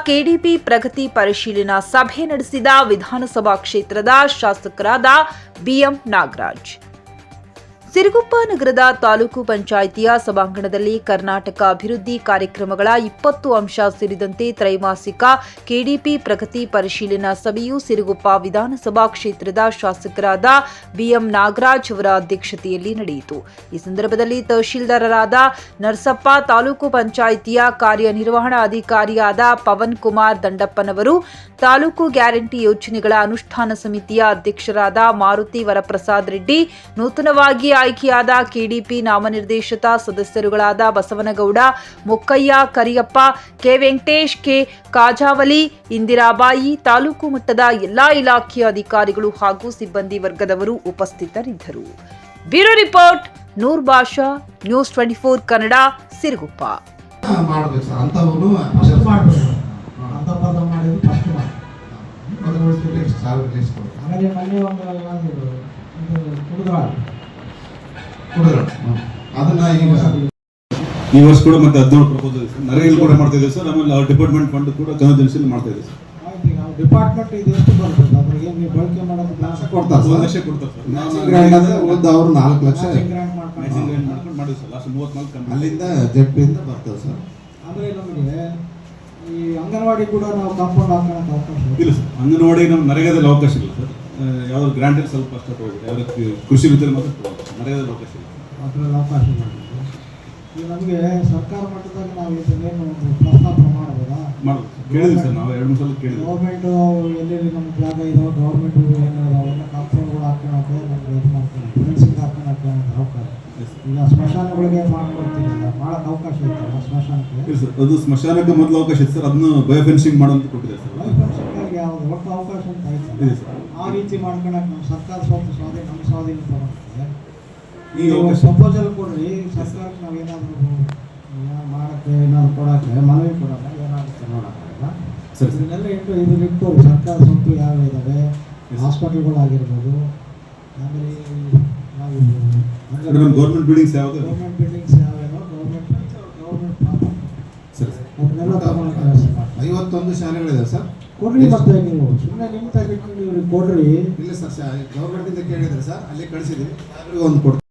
KDP ಪ್ರಗತಿ ಪರಿಶೀಲನಾ ಸಭೆ ನಡೆಸಿದ ವಿಧಾನಸಭಾ ಕ್ಷೇತ್ರದ ಶಾಸಕರಾದ ಬಿಎಂ ನಾಗರಾಜ್. ಸಿರುಗುಪ್ಪ ನಗರದ ತಾಲೂಕು ಪಂಚಾಯಿತಿಯ ಸಭಾಂಗಣದಲ್ಲಿ ಕರ್ನಾಟಕ ಅಭಿವೃದ್ಧಿ ಕಾರ್ಯಕ್ರಮಗಳ 20 ಅಂಶ ಸೇರಿದಂತೆ ತ್ರೈಮಾಸಿಕ ಕೆಡಿಪಿ ಪ್ರಗತಿ ಪರಿಶೀಲನಾ ಸಭೆಯು ಸಿರುಗುಪ್ಪ ವಿಧಾನಸಭಾ ಕ್ಷೇತ್ರದ ಶಾಸಕರಾದ ಬಿಎಂ ನಾಗರಾಜ್ ಅವರ ಅಧ್ಯಕ್ಷತೆಯಲ್ಲಿ ನಡೆಯಿತು. ಈ ಸಂದರ್ಭದಲ್ಲಿ ತಹಶೀಲ್ದಾರರಾದ ನರಸಪ್ಪ, ತಾಲೂಕು ಪಂಚಾಯಿತಿಯ ಕಾರ್ಯನಿರ್ವಹಣಾ ಅಧಿಕಾರಿಯಾದ ಪವನ್ ಕುಮಾರ್ ದಂಡಪ್ಪನವರು, ತಾಲೂಕು ಗ್ಯಾರಂಟಿ ಯೋಜನೆಗಳ ಅನುಷ್ಠಾನ ಸಮಿತಿಯ ಅಧ್ಯಕ್ಷರಾದ ಮಾರುತಿ ವರಪ್ರಸಾದ್ ರೆಡ್ಡಿ, ನೂತನವಾಗಿ ಆಯ್ಕೆಯಾದ ಕೆಡಿಪಿ ನಾಮನಿರ್ದೇಶಿತ ಸದಸ್ಯರುಗಳಾದ ಬಸವನಗೌಡ, ಮೊಕ್ಕಯ್ಯ, ಕರಿಯಪ್ಪ, ಕೆ ವೆಂಕಟೇಶ್, ಕೆ ಕಾಜಾವಲಿ, ಇಂದಿರಾಬಾಯಿ, ತಾಲೂಕು ಮಟ್ಟದ ಎಲ್ಲಾ ಇಲಾಖೆಯ ಅಧಿಕಾರಿಗಳು ಹಾಗೂ ಸಿಬ್ಬಂದಿ ವರ್ಗದವರು ಉಪಸ್ಥಿತರಿದ್ದರು. Bureau report, Noor Basha, news 24 Kannada, Siruguppa. ಈ ವರ್ಷ ಕೂಡ ಮತ್ತೆ 17 ಪ್ರಪೋಸಲ್ ನರೇಗಲ್ ಕೂಡ ಮಾಡ್ತಾ ಇದ್ದೀವಿ ಸರ್. ಆಮೇಲೆ ಡಿಪಾರ್ಟ್ಮೆಂಟ್ ಫಂಡ್ ಕೂಡ ಕನ್ವರ್ಜೆನ್ಸಿಯಲ್ಲಿ ಮಾಡ್ತಾ ಇದ್ದೀವಿ ಸರ್. ಡಿಪಾರ್ಟ್ಮೆಂಟ್ ಇದು ಎಷ್ಟು ಬರ್ತದೆ ಅದ್ರಿಗೆ ನೀವು ಬಳಕೆ ಮಾಡೋದು ಕ್ಲಾಸ್ ಕೊಡ್ತಾರೆ ಸರ್. 1 ಲಕ್ಷ ಕೊಡ್ತಾರೆ ಸರ್. ಗ್ರಾಂಡ್ ಅಂದ್ರೆ ಅವರು 4 ಲಕ್ಷ ಗ್ರಾಂಟ್ ಮಾಡ್ಕೊಂಡು ಮಾಡಿದ್ವಿ ಸರ್. ಲಾಸ್ಟ್ 34 ಅಲ್ಲಿಂದ ಜೆಡ್ಪಿಯಿಂದ ಬರ್ತದೆ ಸರ್. ಅಂದ್ರೆ ನಮಗೆ ಈ ಅಂಗನವಾಡಿ ಕೂಡ ನಾವು ಕಾಂಪೌಂಡ್ ಹಾಕೋಣಕ್ಕೆ ಅವಕಾಶ ಇಲ್ಲ ಸರ್. ಅಂಗನವಾಡಿ ನಮ್ಮ ನರೇಗಾದಲ್ಲಿ ಅವಕಾಶ ಇಲ್ಲ ಸರ್. ಯಾವ್ದು ಗ್ರಾಂಟಲ್ಲಿ ಸ್ವಲ್ಪ ಅಷ್ಟ ತಗೋಬೋದು. ಯಾವ ಕೃಷಿ ವಿದ್ಯುತ್ ಮಾತ್ರ ತಗೋಬೋದು. ನರೇಗಾದಲ್ಲಿ ಅವಕಾಶ ಇಲ್ಲ ಅದರಲ್ಲಿ ಅವಕಾಶ ಮಾಡಿದ್ವಿ. ಈಗ ನಮಗೆ ಸರ್ಕಾರ ಮಟ್ಟದಾಗ ನಾವು ಇದನ್ನೇನು ಒಂದು ಪ್ರಸ್ತಾಪ ಮಾಡ್ಬೋದಾ? ಮಾಡ್ಬೋದು. ಕೇಳಿದ್ವಿ ಸರ್. ನಾವು 2-3 ಸಲ ಕೇಳಿದ್ವಿ. ಗೌರ್ಮೆಂಟು ಎಲ್ಲೆಲ್ಲಿ ನಮ್ಗೆ ಜಾಗ ಇದಾವೆ, ಗೌರ್ಮೆಂಟ್ ಏನು ಅವೆಲ್ಲ ಕಾಂಪೌಂಡ್ಗಳು ಹಾಕೋಣಕ್ಕೆ ನಮ್ಗೆ ಇದು ಮಾಡ್ಕೊಂಡು ಫೆನ್ಸಿಂಗ್ ಹಾಕೋಣಕ್ಕೆ ಅವಕಾಶ. ಈಗ ಸ್ಮಶಾನಗಳಿಗೆ ಮಾಡ್ಕೊಡ್ತೀರಲ್ಲ, ಮಾಡೋಕ್ಕೆ ಅವಕಾಶ ಇತ್ತಲ್ಲ ಸ್ಮಶಾನಕ್ಕೆ? ಇಲ್ಲ ಸರ್. ಅದು ಸ್ಮಶಾನಕ್ಕೆ ಮೊದಲು ಅವಕಾಶ ಇತ್ತು ಸರ್. ಅದನ್ನು ಬಯೋಫೆನ್ಸಿಂಗ್ ಮಾಡೋಂತ ಕೊಟ್ಟಿದೆ ಸರ್. ಬಯೋಫೆನ್ಸಿಂಗ್ ಯಾವುದು ಒಟ್ಟು ಅವಕಾಶ ಅಂತ ಆಯ್ತು ಸರ್. ಆ ರೀತಿ ಮಾಡ್ಕೊಳಕ್ಕೆ ನಮ್ಮ ಸರ್ಕಾರ ಸ್ವಲ್ಪ ಸ್ವಾಧೀನ, ನಮ್ಮ ಸ್ವಾಧೀನ ತಗೊಂಡಿದೆ. ಈಗ ಪ್ರಪೋಸಲ್ ಕೊಡ್ರಿ ಸರ್ಕಾರಕ್ಕೆ. ನಾವು ಏನಾದರೂ ಮಾಡೋಕ್ಕೆ ಏನಾದ್ರು ಕೊಡೋಕ್ಕೆ ಮನವಿ ಕೊಡೋಣ, ಏನಾಗುತ್ತೆ ನೋಡೋಕ್ಕಾಗಲ್ಲ ಸರ್. ಇದನ್ನೆಲ್ಲ ಇಟ್ಟು ಸರ್ಕಾರ ಸ್ವಂತ ಯಾವ ಇದ್ದಾವೆ, ಹಾಸ್ಪಿಟಲ್ಗಳಾಗಿರ್ಬೋದು, ಆಮೇಲೆ ನಾವು ಗೌರ್ಮೆಂಟ್ ಬಿಲ್ಡಿಂಗ್ಸ್ ಯಾವುದು, ಗೌರ್ಮೆಂಟ್ ಬಿಲ್ಡಿಂಗ್ಸ್ ಯಾವ್ಯಾವ ಗೌರ್ಮೆಂಟ್ ಅದನ್ನೆಲ್ಲ ತಗೊಳಕ್ಕೆ ವ್ಯವಸ್ಥೆ ಮಾಡಿ. 51 ಶಾಲೆಗಳಿದೆ ಸರ್. ಕೊಡ್ರಿ ಮತ್ತೆ ನೀವು ಸುಮ್ಮನೆ ನಿಮ್ಮ ತೆಗೆದುಕೊಂಡು ಇವ್ರಿಗೆ ಕೊಡ್ರಿ. ಇಲ್ಲ ಸರ್, ಗೌರ್ಮೆಂಟಿಂದ ಕೇಳಿದ್ರೆ ಸರ್, ಅಲ್ಲಿ ಕಳಿಸಿದ್ದೀವಿ. ಒಂದು ಕೊಡ್ತೀವಿ.